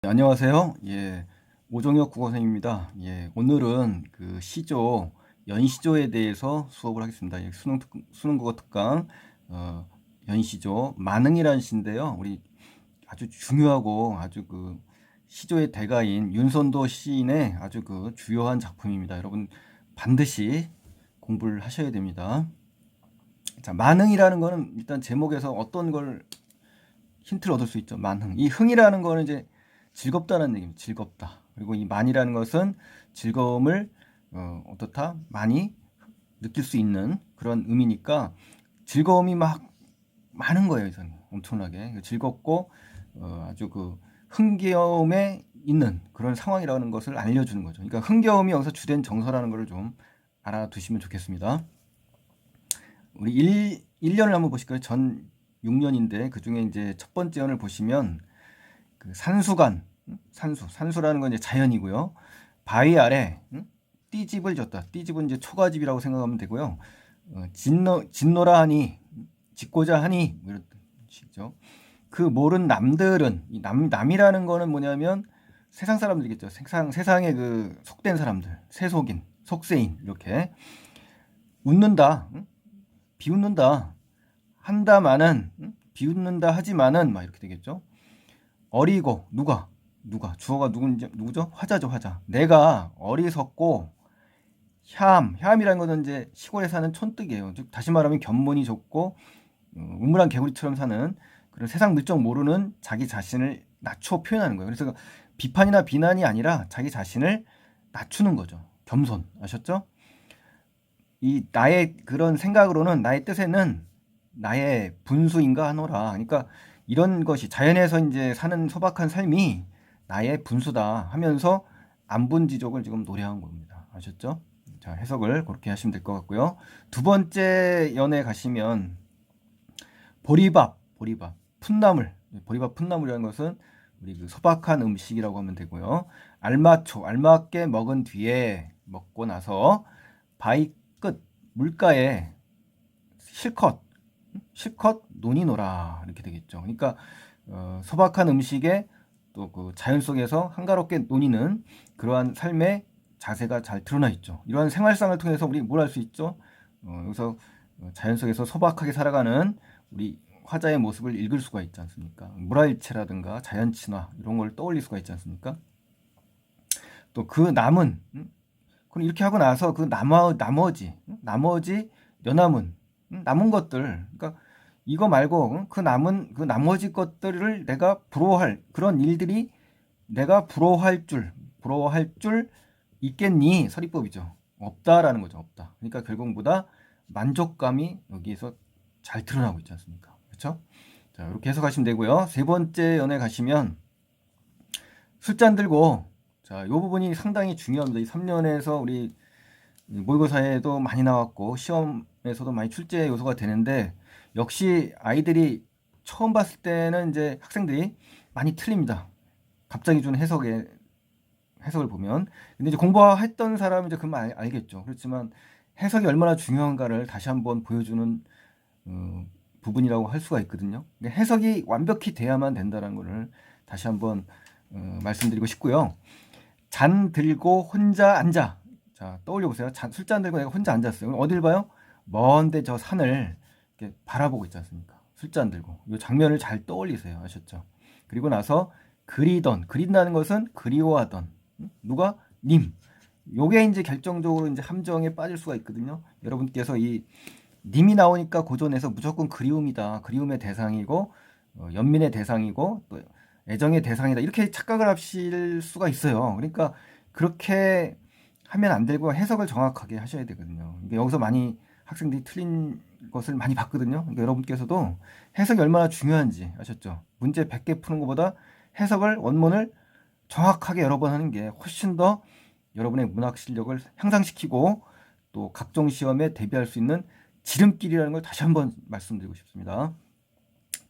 안녕하세요. 오종혁 국어선생님입니다. 오늘은 그 시조, 연시조에 대해서 수업을 하겠습니다. 수능 국어 특강, 연시조, 만흥이라는 시인데요. 우리 아주 중요하고 아주 그 시조의 대가인 윤선도 시인의 아주 그 주요한 작품입니다. 여러분 반드시 공부를 하셔야 됩니다. 자, 만흥이라는 거는 일단 제목에서 어떤 걸 힌트를 얻을 수 있죠. 만흥. 이 흥이라는 거는 이제 즐겁다는 얘기입니다. 즐겁다. 그리고 이 만이라는 것은 즐거움을 어떻다? 많이 느낄 수 있는 그런 의미니까 즐거움이 막 많은 거예요. 이선 엄청나게 즐겁고 아주 그 흥겨움에 있는 그런 상황이라는 것을 알려주는 거죠. 그러니까 흥겨움이 여기서 주된 정서라는 것을 좀 알아두시면 좋겠습니다. 우리 1년을 한번 보실까요? 전 6년인데 그 중에 이제 첫 번째 연을 보시면 그 산수간, 산수라는 건 이제 자연이고요. 바위 아래 띠집을 졌다. 띠집은 이제 초가집이라고 생각하면 되고요. 짓노라 하니, 짓고자 하니 뭐 이런 뜻이죠. 그 모른 남들은 이 남이라는 거는 뭐냐면 세상 사람들이겠죠. 세상에 그 속된 사람들, 세속인, 속세인 이렇게 웃는다, 비웃는다, 한다마는 비웃는다 하지만은 막 이렇게 되겠죠. 어리고 누가 주어가 누구죠? 화자죠, 화자. 내가 어리석고 혐이라는 것은 이제 시골에 사는 촌뜨기예요. 즉 다시 말하면 견본이 좁고 우물한 개구리처럼 사는 그런 세상 물정 모르는 자기 자신을 낮춰 표현하는 거예요. 그래서 비판이나 비난이 아니라 자기 자신을 낮추는 거죠. 겸손. 아셨죠? 이 나의 그런 생각으로는 나의 뜻에는 나의 분수인가 하노라. 그러니까 이런 것이 자연에서 이제 사는 소박한 삶이 나의 분수다 하면서 안분지족을 지금 노래한 겁니다. 아셨죠? 자, 해석을 그렇게 하시면 될 것 같고요. 두 번째 연에 가시면 보리밥, 풋나물. 보리밥 풋나물이라는 것은 우리 그 소박한 음식이라고 하면 되고요. 알마초, 알맞게 먹은 뒤에 먹고 나서 바위 끝 물가에 실컷 논이 놀아 이렇게 되겠죠. 그러니까 소박한 음식에 또 그 자연 속에서 한가롭게 논이는 그러한 삶의 자세가 잘 드러나 있죠. 이러한 생활상을 통해서 우리 뭘 할 수 있죠? 여기서 자연 속에서 소박하게 살아가는 우리 화자의 모습을 읽을 수가 있지 않습니까? 물화일체라든가 자연친화 이런 걸 떠올릴 수가 있지 않습니까? 또 그 남은 그럼 이렇게 하고 나서 그 나머지 여남은 남은 것들 그러니까 이거 말고 그 남은 그 나머지 것들을 내가 부러워할 그런 일들이 내가 부러워할 줄 있겠니? 서리법이죠. 없다라는 거죠. 없다. 그러니까 결국보다 만족감이 여기에서 잘 드러나고 있지 않습니까? 그렇죠? 자, 이렇게 해석하시면 되고요. 세 번째 연에 가시면 술잔 들고 자, 이 부분이 상당히 중요합니다. 이 3년에서 우리 모의고사에도 많이 나왔고 시험에서도 많이 출제 요소가 되는데 역시 아이들이 처음 봤을 때는 이제 학생들이 많이 틀립니다. 갑자기 준 해석을 보면 근데 이제 공부했던 사람은 이제 그만 알겠죠. 그렇지만 해석이 얼마나 중요한가를 다시 한번 보여주는 부분이라고 할 수가 있거든요. 해석이 완벽히 돼야만 된다는 것을 다시 한번 말씀드리고 싶고요. 잔 들고 혼자 앉아. 자, 떠올려 보세요. 술잔 들고 내가 혼자 앉았어요. 어딜 봐요? 먼데 저 산을 이렇게 바라보고 있지 않습니까? 술잔 들고. 이 장면을 잘 떠올리세요. 아셨죠? 그리고 나서 그린다는 것은 그리워하던. 누가? 님. 요게 이제 결정적으로 이제 함정에 빠질 수가 있거든요. 여러분께서 이 님이 나오니까 고전에서 무조건 그리움이다. 그리움의 대상이고 연민의 대상이고 또 애정의 대상이다. 이렇게 착각을 하실 수가 있어요. 그러니까 그렇게 하면 안 되고 해석을 정확하게 하셔야 되거든요. 그러니까 여기서 많이 학생들이 틀린 것을 많이 봤거든요. 그러니까 여러분께서도 해석이 얼마나 중요한지 아셨죠? 문제 100개 푸는 것보다 해석을 원문을 정확하게 여러 번 하는 게 훨씬 더 여러분의 문학 실력을 향상시키고 또 각종 시험에 대비할 수 있는 지름길이라는 걸 다시 한번 말씀드리고 싶습니다.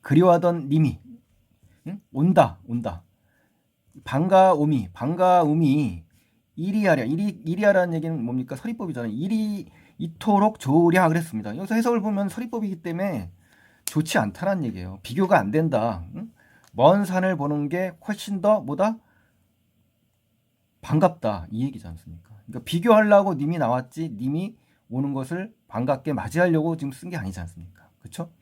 그리워하던 님이 온다. 반가움이 이리하라는 얘기는 뭡니까? 서리법이잖아요. 이토록 좋으랴 그랬습니다. 여기서 해석을 보면 서리법이기 때문에 좋지 않다는 얘기예요. 비교가 안 된다. 먼 산을 보는 게 훨씬 더 뭐다? 반갑다 이 얘기지 않습니까? 그러니까 비교하려고 님이 나왔지 님이 오는 것을 반갑게 맞이하려고 지금 쓴 게 아니지 않습니까? 그렇죠?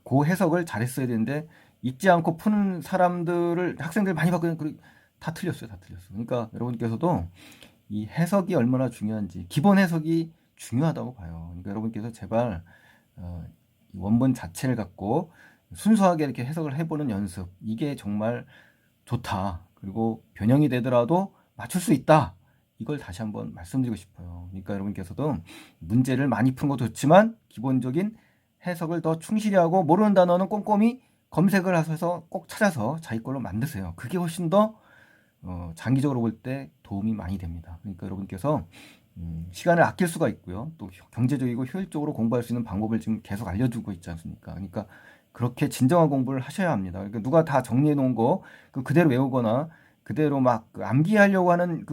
그 해석을 잘했어야 되는데 읽지 않고 푸는 사람들을 학생들 많이 봤거든요. 다 틀렸어요, 다 틀렸어요. 그러니까 여러분께서도 이 해석이 얼마나 중요한지 기본 해석이 중요하다고 봐요. 그러니까 여러분께서 제발 이 원본 자체를 갖고 순수하게 이렇게 해석을 해보는 연습 이게 정말 좋다. 그리고 변형이 되더라도 맞출 수 있다. 이걸 다시 한번 말씀드리고 싶어요. 그러니까 여러분께서도 문제를 많이 푸는 것도 좋지만 기본적인 해석을 더 충실히 하고 모르는 단어는 꼼꼼히 검색을 하셔서 꼭 찾아서 자기 걸로 만드세요. 그게 훨씬 더 장기적으로 볼 때 도움이 많이 됩니다. 그러니까 여러분께서 시간을 아낄 수가 있고요. 또 경제적이고 효율적으로 공부할 수 있는 방법을 지금 계속 알려주고 있지 않습니까? 그러니까 그렇게 진정한 공부를 하셔야 합니다. 그러니까 누가 다 정리해 놓은 거 그대로 외우거나 그대로 막 암기하려고 하는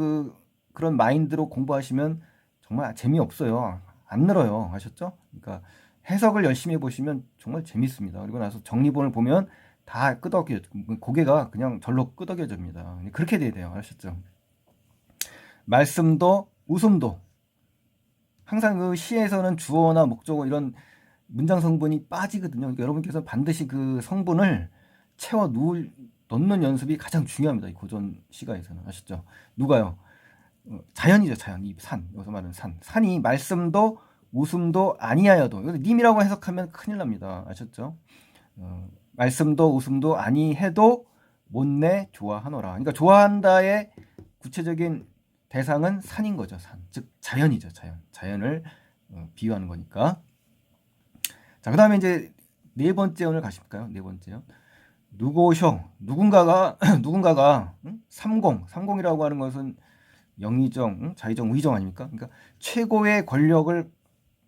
그런 마인드로 공부하시면 정말 재미없어요. 안 늘어요. 아셨죠? 그러니까 해석을 열심히 해보시면 정말 재밌습니다. 그리고 나서 정리본을 보면 다 끄덕여, 고개가 그냥 절로 끄덕여집니다. 그렇게 돼야 돼요. 아셨죠? 말씀도 웃음도 항상 그 시에서는 주어나 목적어 이런 문장 성분이 빠지거든요. 그러니까 여러분께서 반드시 그 성분을 넣는 연습이 가장 중요합니다. 이 고전 시가에서는 아시죠? 누가요? 자연이죠, 자연. 이 산, 여기서 말하는 산. 산이 말씀도 웃음도 아니하여도 님이라고 해석하면 큰일 납니다. 아셨죠? 말씀도 웃음도 아니해도 못내 좋아하노라. 그러니까 좋아한다의 구체적인 대상은 산인 거죠. 산. 즉 자연이죠. 자연. 자연을 비유하는 거니까. 자, 그 다음에 이제 네 번째 오늘 가실까요? 네 번째요. 누구쇼 누군가가 삼공이라고 하는 것은 영의정, 자의정, 우의정 아닙니까? 그러니까 최고의 권력을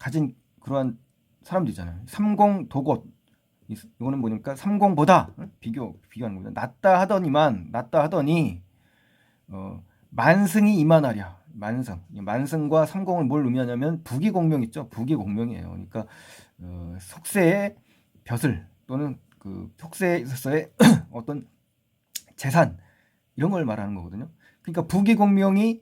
가진 그러한 사람들이잖아요. 삼공도got 이거는 뭐니까 삼공보다 비교하는 겁니다. 낫다 하더니 만승이 이만하랴. 만승과 삼공을 뭘 의미하냐면 부귀공명 있죠. 부귀공명이에요. 그러니까 속세의 벼슬 또는 그 속세에 있어서의 어떤 재산 이런 걸 말하는 거거든요. 그러니까 부귀공명이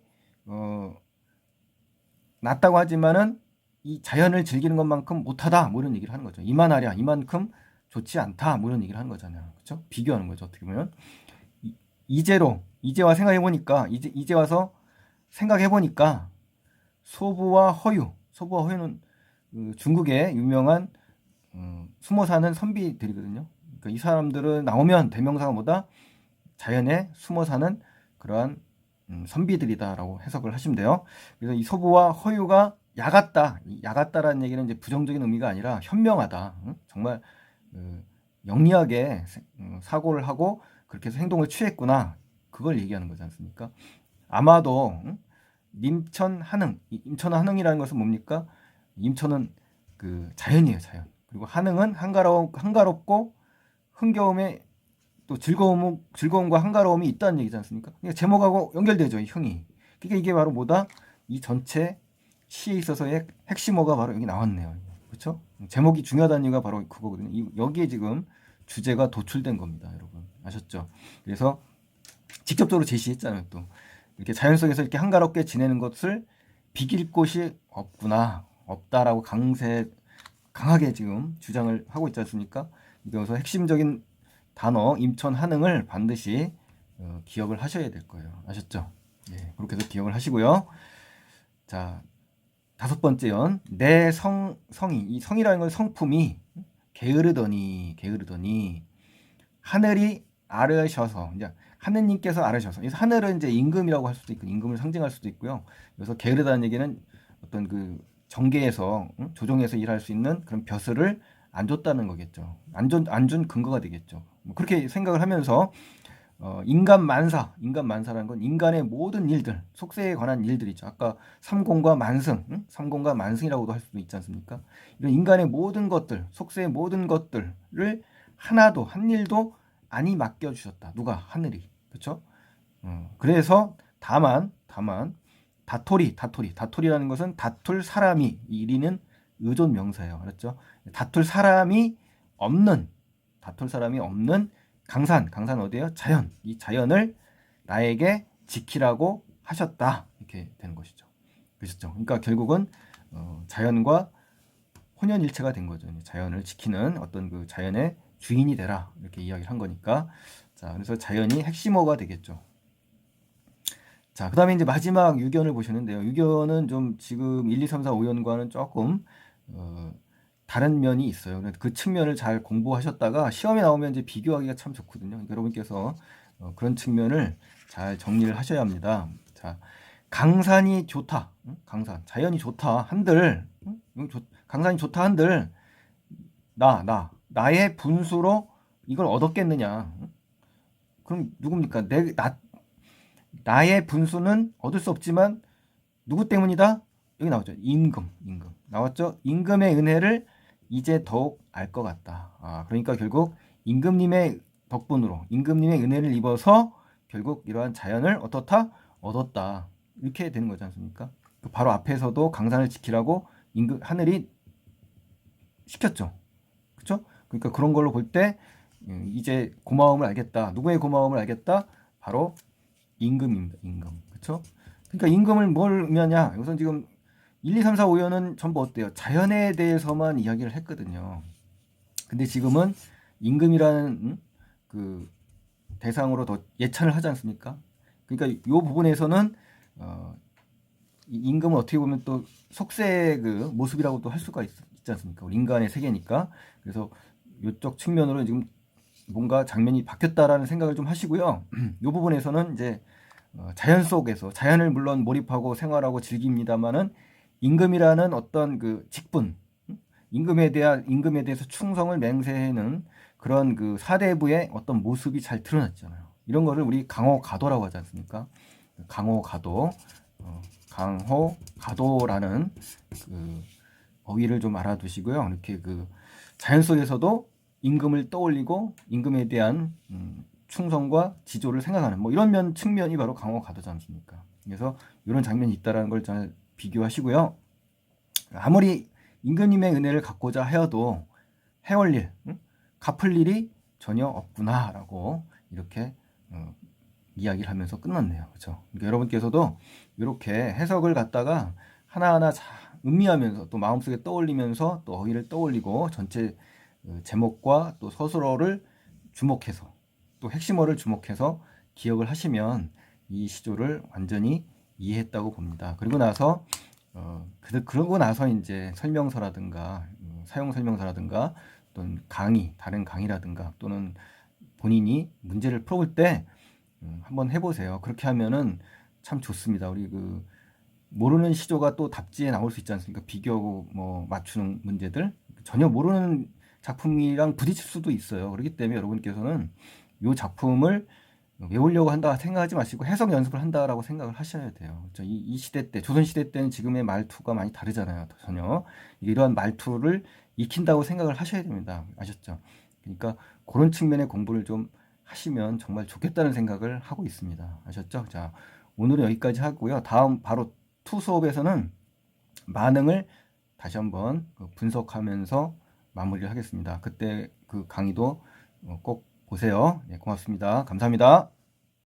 낮다고 하지만은 이 자연을 즐기는 것만큼 못하다 뭐 이런 얘기를 하는 거죠. 이만하랴 이만큼 좋지 않다 뭐 이런 얘기를 하는 거잖아요. 그렇죠? 비교하는 거죠. 어떻게 보면 이제와 생각해 보니까 이제 와서 생각해 보니까 소부와 허유는 그 중국의 유명한 숨어 사는 선비들이거든요. 그러니까 이 사람들은 나오면 대명사가 뭐다? 자연에 숨어 사는 그러한 선비들이다라고 해석을 하시면 돼요. 그래서 이 소부와 허유가 야같다라는 얘기는 이제 부정적인 의미가 아니라 현명하다. 정말 영리하게 사고를 하고 그렇게 해서 행동을 취했구나. 그걸 얘기하는 거지 않습니까? 아마도 임천한흥이라는 것은 뭡니까? 임천은 그 자연이에요, 자연. 그리고 한흥은 한가롭고 흥겨움에 또 즐거움과 한가로움이 있다는 얘기지 않습니까? 그러니까 제목하고 연결되죠, 이 흥이. 그러니까 이게 바로 뭐다? 이 전체 시에 있어서의 핵심어가 바로 여기 나왔네요. 그렇죠? 제목이 중요하다는 이유가 바로 그거거든요. 여기에 지금 주제가 도출된 겁니다, 여러분. 아셨죠? 그래서 직접적으로 제시했잖아요, 또. 이렇게 자연 속에서 이렇게 한가롭게 지내는 것을 비길 곳이 없다라고 강하게 지금 주장을 하고 있지 않습니까? 그래서 핵심적인 단어 임천한흥을 반드시 기억을 하셔야 될 거예요. 아셨죠? 예, 그렇게 해서 기억을 하시고요. 자, 다섯 번째요. 내 성이 이 성이라는 건 성품이 게으르더니 하늘이 아르셔서 이제 하느님께서 아르셔서 그래서 하늘은 이제 임금이라고 할 수도 있고 임금을 상징할 수도 있고요. 그래서 게으르다는 얘기는 어떤 그 정계에서 조정에서 일할 수 있는 그런 벼슬을 안 줬다는 거겠죠. 안 준 근거가 되겠죠. 뭐 그렇게 생각을 하면서 인간만사라는 건 인간의 모든 일들, 속세에 관한 일들이죠. 아까 삼공과 만승이라고도 할 수도 있지 않습니까? 이런 인간의 모든 것들, 속세의 모든 것들을 하나도 한 일도 아니 맡겨 주셨다. 누가? 하늘이. 그렇죠? 그래서 다만 다토리라는 것은 다툴 사람이 이리는 의존 명사예요. 알았죠? 다툴 사람이 없는 강산 어디예요? 자연. 이 자연을 나에게 지키라고 하셨다. 이렇게 되는 것이죠. 그렇죠? 그러니까 결국은 자연과 혼연일체가 된 거죠. 자연을 지키는 어떤 그 자연의 주인이 되라. 이렇게 이야기를 한 거니까. 자, 그래서 자연이 핵심어가 되겠죠. 자, 그 다음에 이제 마지막 유견을 보시는데요. 유견은 좀 지금 1, 2, 3, 4, 5연과는 조금, 다른 면이 있어요. 그 측면을 잘 공부하셨다가 시험에 나오면 이제 비교하기가 참 좋거든요. 그러니까 여러분께서 그런 측면을 잘 정리를 하셔야 합니다. 자, 강산이 좋다. 강산. 자연이 좋다. 한들, 강산이 좋다. 한들, 나의 분수로 이걸 얻었겠느냐. 그럼 누굽니까? 나의 분수는 얻을 수 없지만 누구 때문이다? 여기 나오죠. 임금. 나왔죠? 임금의 은혜를 이제 더욱 알 것 같다. 그러니까 결국 임금님의 덕분으로, 임금님의 은혜를 입어서 결국 이러한 자연을 어떻다? 얻었다. 이렇게 되는 거지 않습니까? 바로 앞에서도 강산을 지키라고 하늘이 시켰죠. 그렇죠? 그러니까 그런 걸로 볼 때 이제 고마움을 알겠다. 누구의 고마움을 알겠다? 바로 임금입니다. 임금. 그렇죠? 그러니까 임금을 뭘 의미하냐? 우선 지금 1, 2, 3, 4, 5연은 전부 어때요? 자연에 대해서만 이야기를 했거든요. 근데 지금은 임금이라는 그 대상으로 더 예찬을 하지 않습니까? 그러니까 이 부분에서는 임금은 어떻게 보면 또 속세의 그 모습이라고도 할 수가 있지 않습니까? 우리 인간의 세계니까. 그래서 이쪽 측면으로 지금 뭔가 장면이 바뀌었다라는 생각을 좀 하시고요. 이 부분에서는 이제 자연 속에서 자연을 물론 몰입하고 생활하고 즐깁니다만은 임금이라는 어떤 그 직분, 임금에 대해서 충성을 맹세하는 그런 그 사대부의 어떤 모습이 잘 드러났잖아요. 이런 거를 우리 강호가도라고 하지 않습니까? 강호가도라는 그 어휘를 좀 알아두시고요. 이렇게 그 자연 속에서도 임금을 떠올리고 임금에 대한 충성과 지조를 생각하는 뭐 이런 측면이 바로 강호가도지 않습니까? 그래서 이런 장면이 있다라는 걸 잘 비교하시고요. 아무리 임금님의 은혜를 갖고자 하여도 해올 일, 갚을 일이 전혀 없구나라고 이렇게 이야기를 하면서 끝났네요. 그렇죠? 그러니까 여러분께서도 이렇게 해석을 갖다가 하나하나 음미하면서 또 마음속에 떠올리면서 또 어휘를 떠올리고 전체 제목과 또 서술어를 주목해서 또 핵심어를 주목해서 기억을 하시면 이 시조를 완전히 이해했다고 봅니다. 그러고 나서 이제 설명서라든가 사용 설명서라든가 또는 다른 강의라든가 또는 본인이 문제를 풀어볼 때 한번 해보세요. 그렇게 하면은 참 좋습니다. 우리 그 모르는 시조가 또 답지에 나올 수 있지 않습니까? 비교하고 뭐 맞추는 문제들 전혀 모르는 작품이랑 부딪힐 수도 있어요. 그렇기 때문에 여러분께서는 이 작품을 외우려고 한다 생각하지 마시고 해석 연습을 한다라고 생각을 하셔야 돼요. 이 시대 때, 조선 시대 때는 지금의 말투가 많이 다르잖아요. 전혀 이러한 말투를 익힌다고 생각을 하셔야 됩니다. 아셨죠? 그러니까 그런 측면의 공부를 좀 하시면 정말 좋겠다는 생각을 하고 있습니다. 아셨죠? 자, 오늘은 여기까지 하고요. 다음 바로 투 수업에서는 만응을 다시 한번 분석하면서 마무리를 하겠습니다. 그때 그 강의도 꼭 보세요. 네, 고맙습니다. 감사합니다.